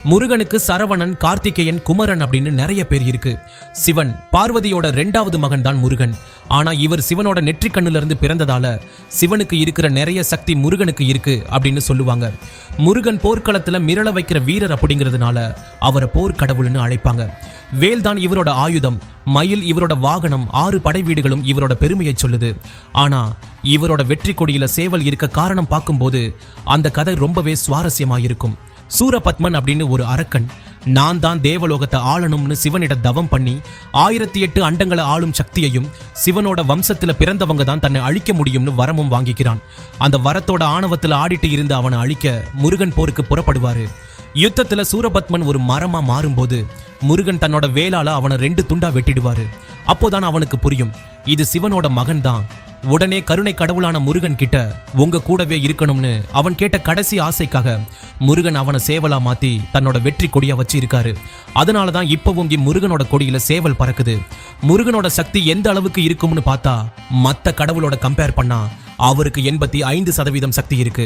முருகனுக்கு சரவணன், கார்த்திகேயன், குமரன் அப்படின்னு நிறைய பேர் இருக்கு. சிவன் பார்வதியோட 2வது மகன் தான் முருகன். ஆனா இவர் சிவனோட நெற்றிக் கண்ணுல இருந்து பிறந்ததால சிவனுக்கு இருக்கிற நிறைய சக்தி முருகனுக்கு இருக்கு அப்படின்னு சொல்லுவாங்க. முருகன் போர்க்களத்துல மிரள வைக்கிற வீரர் அப்படிங்கிறதுனால அவரை போர்க்கடவுள்னு அழைப்பாங்க. வேல் தான் இவரோட ஆயுதம், மயில் இவரோட வாகனம், 6 படை வீடுகளும் இவரோட பெருமையை சொல்லுது. ஆனா இவரோட வெற்றி கொடியில சேவல் இருக்க காரணம் பார்க்கும்போது அந்த கதை ரொம்பவே சுவாரஸ்யமாயிருக்கும். சூரபத்மன் அப்படின்னு ஒரு அரக்கன் நான் தான் தேவலோகத்தை ஆளணும்னு சிவனிட தவம் பண்ணி 1008 அண்டங்களை ஆளும் சக்தியையும் சிவனோட வம்சத்துல பிறந்தவங்க தான் தன்னை அழிக்க முடியும்னு வரமும் வாங்கிக்கிறான். அந்த வரத்தோட ஆணவத்துல ஆடிட்டு இருந்து அவனை அழிக்க முருகன் போருக்கு புறப்படுவாரு. யுத்தத்துல சூரபத்மன் ஒரு மரமா மாறும்போது முருகன் தன்னோட வேலால அவனை 2 துண்டா வெட்டிடுவாரு. அப்போதான் அவனுக்கு புரியும் இது சிவனோட மகன் தான். உடனே கருணை கடவுளான முருகன் கிட்ட உங்க கூடவே இருக்கணும்னு அவன் கேட்ட கடைசி ஆசைக்காக முருகன் அவனை சேவலா மாத்தி தன்னோட வெற்றி கொடியா வச்சு இருக்காரு. அதனாலதான் இப்பவும் முருகனோட கொடியில சேவல் பறக்குது. முருகனோட சக்தி எந்த அளவுக்கு இருக்கும்னு பார்த்தா மத்த கடவுளோட கம்பேர் பண்ணா அவருக்கு 85% சக்தி இருக்கு.